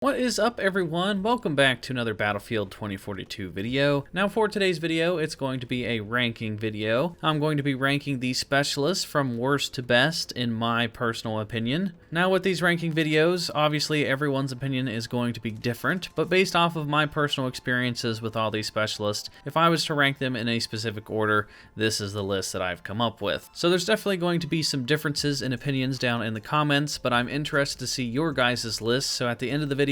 What is up, everyone? Welcome back to another Battlefield 2042 video. Now for today's video, it's going to be a ranking video. I'm going to be ranking the specialists from worst to best in my personal opinion. Now with these ranking videos, obviously everyone's opinion is going to be different, but based off of my personal experiences with all these specialists, if I was to rank them in a specific order, this is the list that I've come up with. So there's definitely going to be some differences in opinions down in the comments, but I'm interested to see your guys' list, so at the end of the video,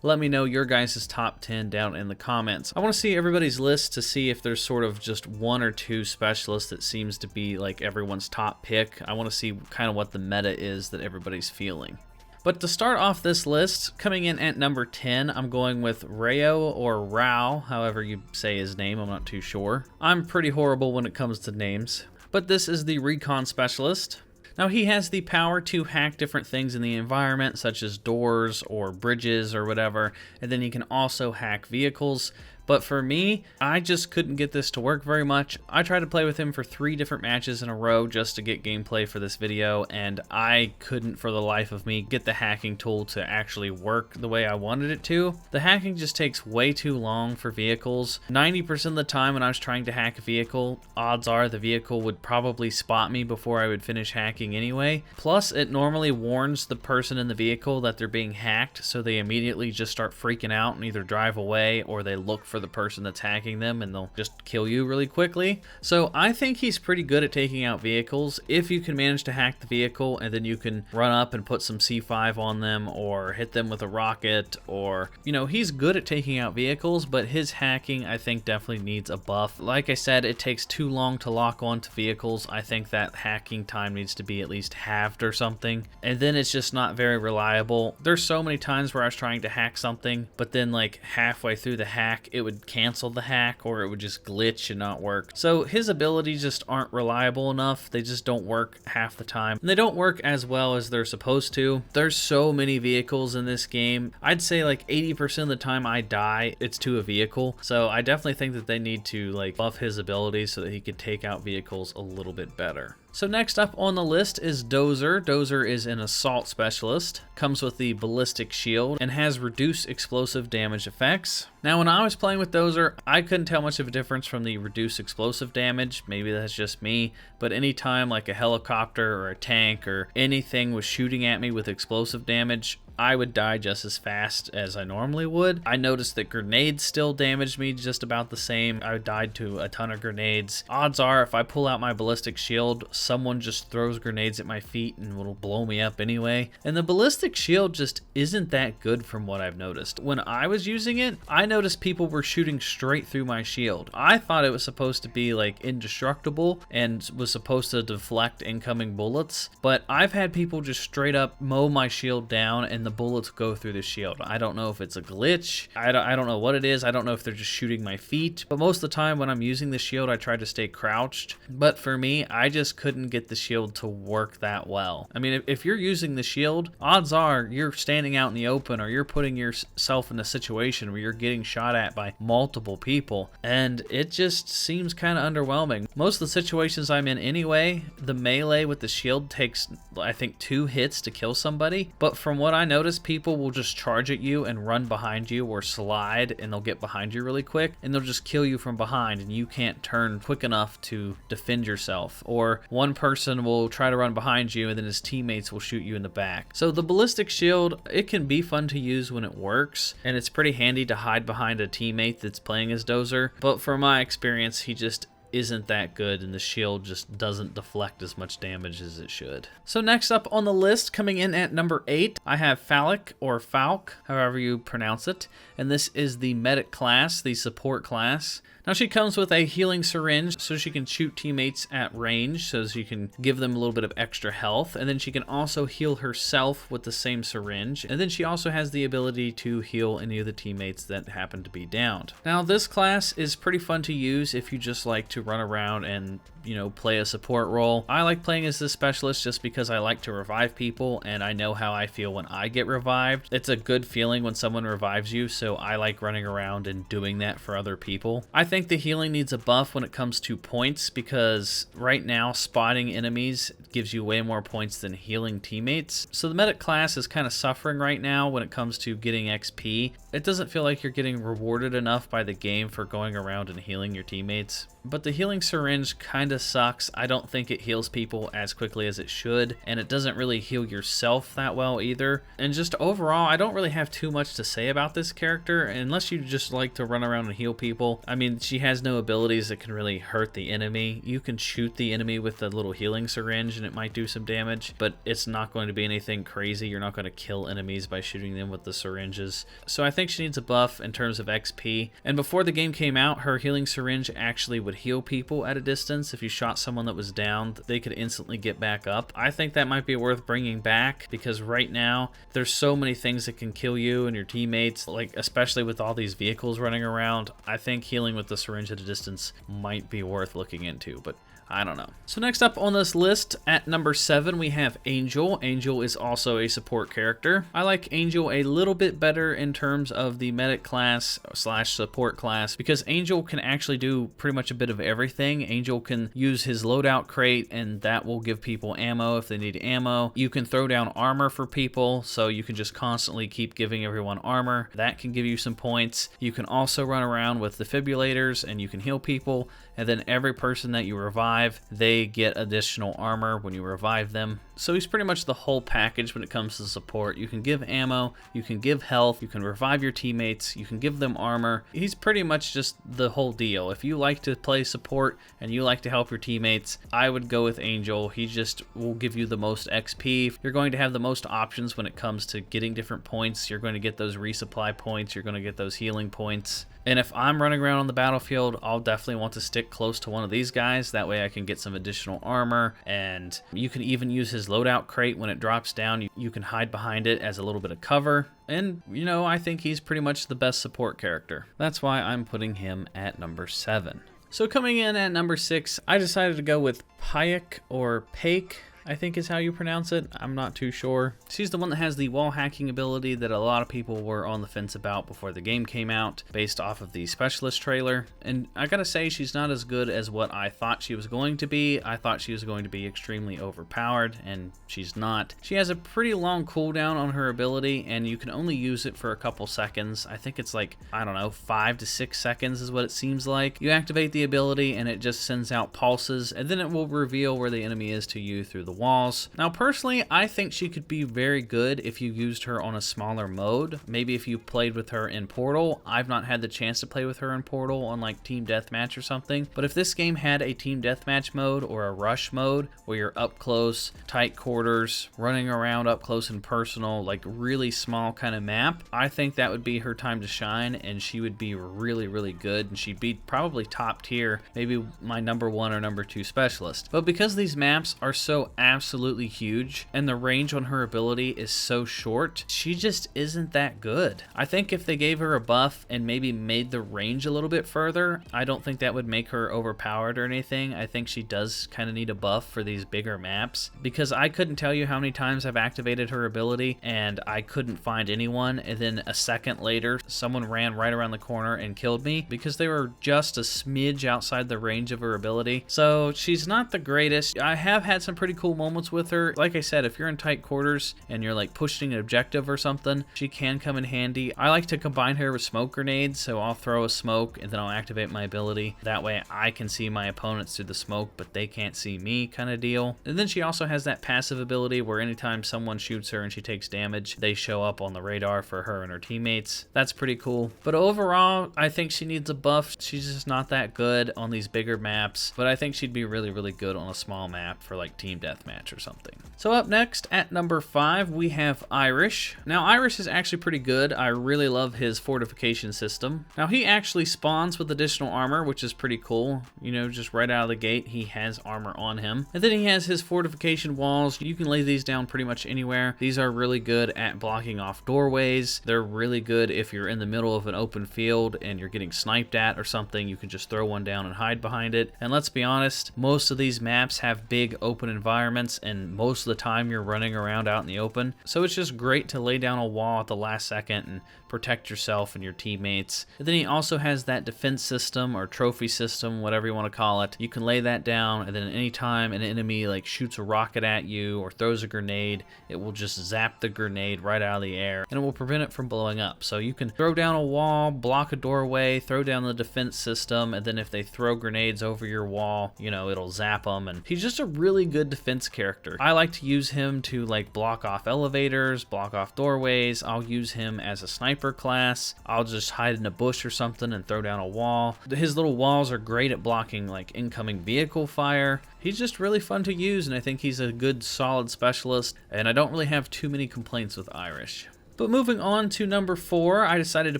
let me know your guys' top 10 down in the comments. I want to see everybody's list to see if there's sort of just one or two specialists that seems to be like everyone's top pick. I want to see kind of what the meta is that everybody's feeling. But to start off this list, coming in at number 10, I'm going with Rayo or Rao, however you say his name, I'm not too sure. I'm pretty horrible when it comes to names. But this is the Recon Specialist. Now he has the power to hack different things in the environment, such as doors or bridges or whatever, and then he can also hack vehicles. But for me, I just couldn't get this to work very much. I tried to play with him for 3 different matches in a row just to get gameplay for this video, and I couldn't for the life of me get the hacking tool to actually work the way I wanted it to. The hacking just takes way too long for vehicles. 90% of the time when I was trying to hack a vehicle, odds are the vehicle would probably spot me before I would finish hacking anyway. Plus, it normally warns the person in the vehicle that they're being hacked, so they immediately just start freaking out and either drive away or they look for the person that's hacking them and they'll just kill you really quickly. So I think he's pretty good at taking out vehicles if you can manage to hack the vehicle and then you can run up and put some C5 on them or hit them with a rocket, or he's good at taking out vehicles, but his hacking I think definitely needs a buff. Like I said, it takes too long to lock onto vehicles. I think that hacking time needs to be at least halved or something, and then it's just not very reliable. There's so many times where I was trying to hack something, but then like halfway through the hack it would cancel the hack or it would just glitch and not work. So his abilities just aren't reliable enough. They just don't work half the time, and they don't work as well as they're supposed to. There's so many vehicles in this game. I'd say like 80% of the time I die, it's to a vehicle. So I definitely think that they need to like buff his abilities so that he can take out vehicles a little bit better. So next up on the list is Dozer. Dozer is an assault specialist, comes with the ballistic shield, and has reduced explosive damage effects. Now when I was playing with Dozer, I couldn't tell much of a difference from the reduced explosive damage. Maybe that's just me, but anytime like a helicopter or a tank or anything was shooting at me with explosive damage, I would die just as fast as I normally would. I noticed that grenades still damaged me just about the same. I died to a ton of grenades. Odds are if I pull out my ballistic shield, someone just throws grenades at my feet and it'll blow me up anyway. And the ballistic shield just isn't that good from what I've noticed. When I was using it, I noticed people were shooting straight through my shield. I thought it was supposed to be like indestructible and was supposed to deflect incoming bullets, but I've had people just straight up mow my shield down and the bullets go through the shield. I don't know if it's a glitch. I don't know what it is. I don't know if they're just shooting my feet, but most of the time when I'm using the shield, I try to stay crouched. But for me, I just couldn't get the shield to work that well. I mean, if you're using the shield, odds are you're standing out in the open or you're putting yourself in a situation where you're getting shot at by multiple people, and it just seems kind of underwhelming. Most of the situations I'm in anyway, the melee with the shield takes, I think, 2 hits to kill somebody, but from what I notice, people will just charge at you and run behind you or slide, and they'll get behind you really quick and they'll just kill you from behind and you can't turn quick enough to defend yourself. Or one person will try to run behind you and then his teammates will shoot you in the back. So the ballistic shield, it can be fun to use when it works, and it's pretty handy to hide behind a teammate that's playing as Dozer, but from my experience, he just isn't that good and the shield just doesn't deflect as much damage as it should. So next up on the list, coming in at number 8, I have Falck or Falck, however you pronounce it, and this is the medic class, the support class. Now she comes with a healing syringe so she can shoot teammates at range, so she can give them a little bit of extra health, and then she can also heal herself with the same syringe, and then she also has the ability to heal any of the teammates that happen to be downed. Now this class is pretty fun to use if you just like to run around and you know, play a support role. I like playing as this specialist just because I like to revive people, and I know how I feel when I get revived. It's a good feeling when someone revives you, so I like running around and doing that for other people. I think the healing needs a buff when it comes to points, because right now spotting enemies gives you way more points than healing teammates. So the medic class is kind of suffering right now when it comes to getting XP. It doesn't feel like you're getting rewarded enough by the game for going around and healing your teammates. But the healing syringe kind of sucks. I don't think it heals people as quickly as it should, and it doesn't really heal yourself that well either. And just overall, I don't really have too much to say about this character, unless you just like to run around and heal people. I mean, she has no abilities that can really hurt the enemy. You can shoot the enemy with the little healing syringe and it might do some damage, but it's not going to be anything crazy. You're not going to kill enemies by shooting them with the syringes. So I think she needs a buff in terms of XP. And before the game came out, her healing syringe actually would heal people at a distance. If you shot someone that was down, they could instantly get back up. I think that might be worth bringing back, because right now there's so many things that can kill you and your teammates, like especially with all these vehicles running around. I think healing with the syringe at a distance might be worth looking into, but I don't know. So next up on this list, at number 7, we have Angel. Angel is also a support character. I like Angel a little bit better in terms of the medic class / support class, because Angel can actually do pretty much a bit of everything. Angel can use his loadout crate, and that will give people ammo if they need ammo. You can throw down armor for people, so you can just constantly keep giving everyone armor. That can give you some points. You can also run around with defibrillators, and you can heal people, and then every person that you revive, they get additional armor when you revive them. So he's pretty much the whole package when it comes to support. You can give ammo, you can give health, you can revive your teammates, you can give them armor. He's pretty much just the whole deal. If you like to play support and you like to help your teammates, I would go with Angel. He just will give you the most XP. You're going to have the most options when it comes to getting different points. You're going to get those resupply points, you're going to get those healing points. And if I'm running around on the battlefield, I'll definitely want to stick close to one of these guys. That way I can get some additional armor, and you can even use his loadout crate when it drops down. You can hide behind it as a little bit of cover. And, you know, I think he's pretty much the best support character. That's why I'm putting him at number 7. So coming in at number 6, I decided to go with Paik, or Paik, I think is how you pronounce it. I'm not too sure. She's the one that has the wall hacking ability that a lot of people were on the fence about before the game came out, based off of the Specialist trailer. And I gotta say, she's not as good as what I thought she was going to be. I thought she was going to be extremely overpowered, and she's not. She has a pretty long cooldown on her ability, and you can only use it for a couple seconds. I think it's like, I don't know, 5 to 6 seconds is what it seems like. You activate the ability and it just sends out pulses, and then it will reveal where the enemy is to you through the walls. Now personally, I think she could be very good if you used her on a smaller mode. Maybe if you played with her in Portal. I've not had the chance to play with her in Portal on like Team Deathmatch or something, but if this game had a Team Deathmatch mode or a Rush mode where you're up close, tight quarters, running around up close and personal, like really small kind of map, I think that would be her time to shine, and she would be really, really good, and she'd be probably top tier, maybe my number 1 or number 2 specialist. But because these maps are so absolutely huge and the range on her ability is so short, she just isn't that good. I think if they gave her a buff and maybe made the range a little bit further, I don't think that would make her overpowered or anything. I think she does kind of need a buff for these bigger maps, because I couldn't tell you how many times I've activated her ability and I couldn't find anyone, and then a second later someone ran right around the corner and killed me because they were just a smidge outside the range of her ability. So she's not the greatest. I have had some pretty cool moments with her. Like I said, if you're in tight quarters and you're like pushing an objective or something, she can come in handy. I like to combine her with smoke grenades, so I'll throw a smoke and then I'll activate my ability. That way I can see my opponents through the smoke, but they can't see me, kind of deal. And then she also has that passive ability where anytime someone shoots her and she takes damage, they show up on the radar for her and her teammates. That's pretty cool. But overall, I think she needs a buff. She's just not that good on these bigger maps, but I think she'd be really, really good on a small map for like Team Deathmatch. deathmatch or something. So up next at number 5 we have Irish. Now Irish is actually pretty good. I really love his fortification system. Now he actually spawns with additional armor, which is pretty cool. You know, just right out of the gate he has armor on him. And then he has his fortification walls. You can lay these down pretty much anywhere. These are really good at blocking off doorways. They're really good if you're in the middle of an open field and you're getting sniped at or something. You can just throw one down and hide behind it. And let's be honest, most of these maps have big open environments, and most of the time you're running around out in the open. So it's just great to lay down a wall at the last second and protect yourself and your teammates. And then he also has that defense system or trophy system, whatever you want to call it. You can lay that down, and then anytime an enemy like shoots a rocket at you or throws a grenade, it will just zap the grenade right out of the air and it will prevent it from blowing up. So you can throw down a wall, block a doorway, throw down the defense system, and then if they throw grenades over your wall, you know, it'll zap them. And he's just a really good defense character. I like to use him to like block off elevators, block off doorways. I'll use him as a sniper class. I'll just hide in a bush or something and throw down a wall. His little walls are great at blocking like incoming vehicle fire. He's just really fun to use, and I think he's a good solid specialist, and I don't really have too many complaints with Irish. But moving on to number 4, I decided to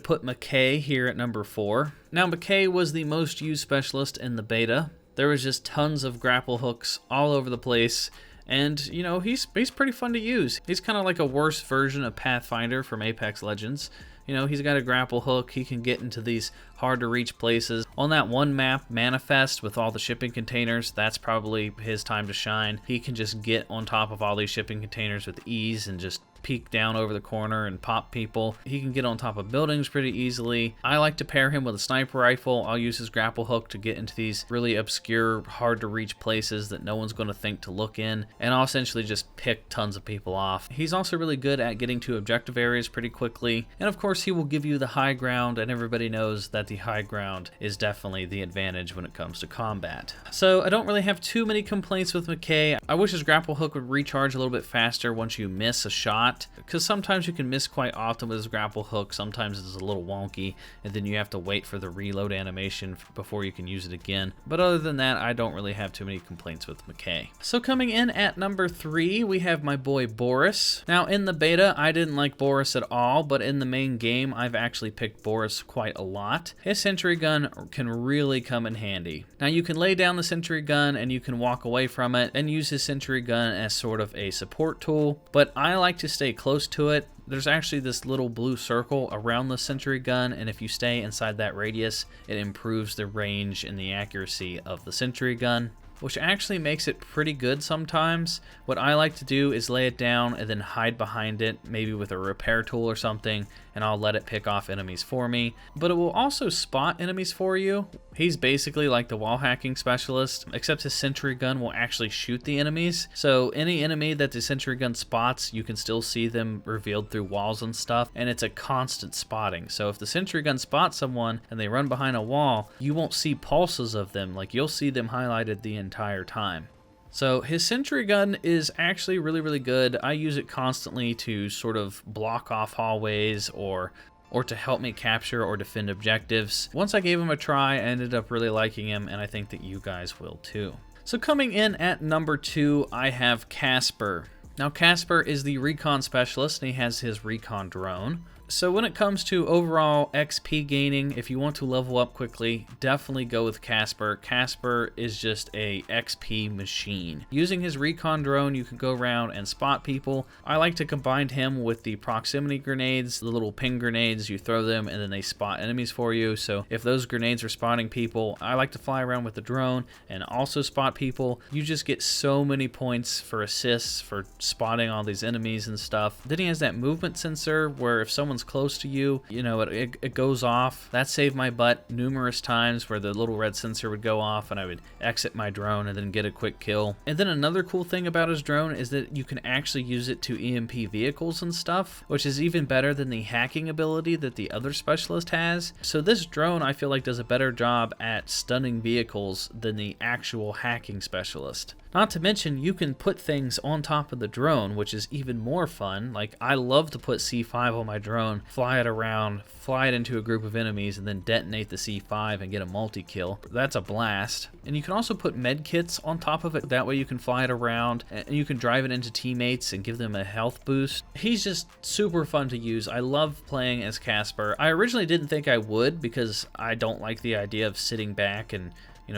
put Mackay here at number 4. Now Mackay was the most used specialist in the beta. There was just tons of grapple hooks all over the place. And, you know, he's pretty fun to use. He's kind of like a worse version of Pathfinder from Apex Legends. You know, he's got a grapple hook. He can get into these hard to reach places. On that one map, Manifest, with all the shipping containers, that's probably his time to shine. He can just get on top of all these shipping containers with ease and just peek down over the corner and pop people. He can get on top of buildings pretty easily. I like to pair him with a sniper rifle. I'll use his grapple hook to get into these really obscure, hard to reach places that no one's going to think to look in, and I'll essentially just pick tons of people off. He's also really good at getting to objective areas pretty quickly, and of course he will give you the high ground, and everybody knows that the high ground is definitely the advantage when it comes to combat. So I don't really have too many complaints with Mackay. I wish his grapple hook would recharge a little bit faster once you miss a shot, because sometimes you can miss quite often with his grapple hook. Sometimes it's a little wonky, and then you have to wait for the reload animation before you can use it again. But other than that, I don't really have too many complaints with Mackay. So coming in at number 3, we have my boy Boris. Now in the beta, I didn't like Boris at all, but in the main game, I've actually picked Boris quite a lot. His sentry gun can really come in handy. Now you can lay down the sentry gun and you can walk away from it and use his sentry gun as sort of a support tool, but I like to stay close to it. There's actually this little blue circle around the sentry gun, and if you stay inside that radius, it improves the range and the accuracy of the sentry gun, which actually makes it pretty good sometimes. What I like to do is lay it down and then hide behind it, maybe with a repair tool or something, and I'll let it pick off enemies for me. But it will also spot enemies for you. He's basically like the wall hacking specialist, except his sentry gun will actually shoot the enemies. So any enemy that the sentry gun spots, you can still see them revealed through walls and stuff, and it's a constant spotting. So if the sentry gun spots someone and they run behind a wall, you won't see pulses of them, like you'll see them highlighted the entire time. So his sentry gun is actually really good. I use it constantly to sort of block off hallways or to help me capture or defend objectives. Once I gave him a try, I ended up really liking him, and I think that you guys will too. So coming in at number 2, I have Casper. Now Casper is the Recon Specialist, and he has his Recon drone. So when it comes to overall XP gaining, if you want to level up quickly, definitely go with Casper. Casper is just a XP machine. Using his Recon drone, you can go around and spot people. I like to combine him with the proximity grenades, the little ping grenades. You throw them and then they spot enemies for you. So if those grenades are spotting people, I like to fly around with the drone and also spot people. You just get so many points for assists for spotting all these enemies and stuff. Then he has that movement sensor where if someone's close to you, you know, it goes off. That saved my butt numerous times where the little red sensor would go off and I would exit my drone and then get a quick kill. And then another cool thing about his drone is that you can actually use it to EMP vehicles and stuff, which is even better than the hacking ability that the other specialist has. So this drone, I feel like, does a better job at stunning vehicles than the actual hacking specialist. Not to mention, you can put things on top of the drone, which is even more fun. Like, I love to put C5 on my drone, fly it around, fly it into a group of enemies, and then detonate the C5 and get a multi-kill. That's a blast. And you can also put med kits on top of it. That way you can fly it around, and you can drive it into teammates and give them a health boost. He's just super fun to use. I love playing as Casper. I originally didn't think I would because I don't like the idea of sitting back and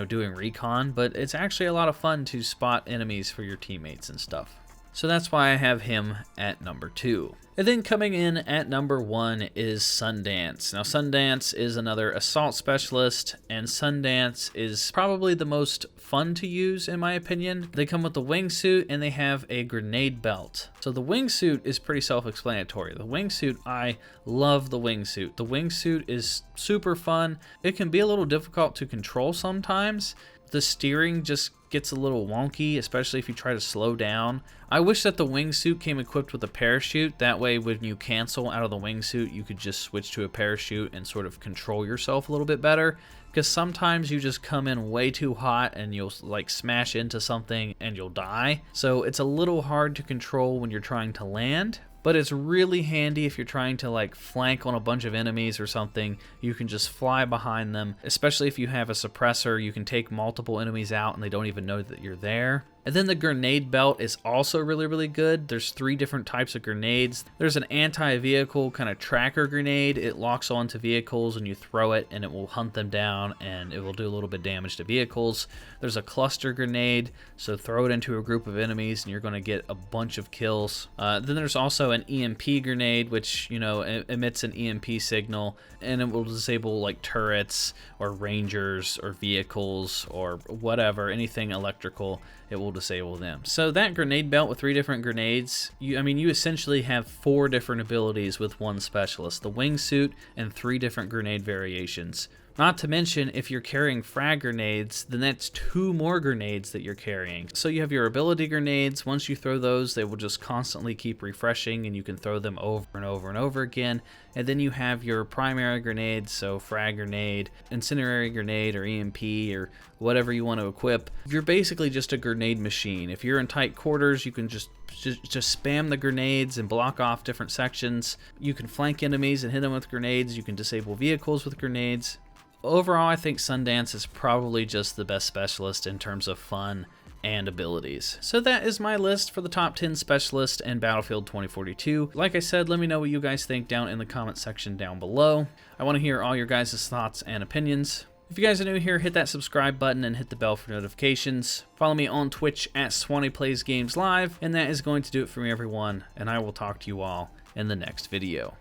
doing recon, but it's actually a lot of fun to spot enemies for your teammates and stuff. So that's why I have him at number 2. And then coming in at number 1 is Sundance. Now Sundance is another assault specialist, and Sundance is probably the most fun to use in my opinion. They come with the wingsuit and they have a grenade belt. So the wingsuit is pretty self-explanatory. The wingsuit, I love the wingsuit. The wingsuit is super fun. It can be a little difficult to control sometimes. The steering just gets a little wonky, especially if you try to slow down. I wish that the wingsuit came equipped with a parachute. That way when you cancel out of the wingsuit, you could just switch to a parachute and sort of control yourself a little bit better. Because sometimes you just come in way too hot and you'll like smash into something and you'll die. So it's a little hard to control when you're trying to land. But it's really handy if you're trying to like flank on a bunch of enemies or something. You can just fly behind them, especially if you have a suppressor. You can take multiple enemies out and they don't even know that you're there. And then the grenade belt is also really, really good. There's 3 different types of grenades. There's an anti-vehicle kind of tracker grenade. It locks onto vehicles and you throw it and it will hunt them down and it will do a little bit of damage to vehicles. There's a cluster grenade, so throw it into a group of enemies and you're going to get a bunch of kills. Then there's also an EMP grenade, which, emits an EMP signal and it will disable like turrets or rangers or vehicles or whatever, anything electrical. It will disable them. So that grenade belt with 3 different grenades, you essentially have 4 different abilities with one specialist, the wingsuit and 3 different grenade variations. Not to mention, if you're carrying frag grenades, then that's 2 more grenades that you're carrying. So you have your ability grenades. Once you throw those, they will just constantly keep refreshing and you can throw them over and over and over again. And then you have your primary grenades, so frag grenade, incendiary grenade, or EMP, or whatever you want to equip. You're basically just a grenade machine. If you're in tight quarters, you can just spam the grenades and block off different sections. You can flank enemies and hit them with grenades. You can disable vehicles with grenades. Overall, I think Sundance is probably just the best specialist in terms of fun and abilities. So that is my list for the top 10 specialists in Battlefield 2042. Like I said, let me know what you guys think down in the comment section down below. I want to hear all your guys' thoughts and opinions. If you guys are new here, hit that subscribe button and hit the bell for notifications. Follow me on Twitch at SwannyPlaysGamesLive, and that is going to do it for me, everyone, and I will talk to you all in the next video.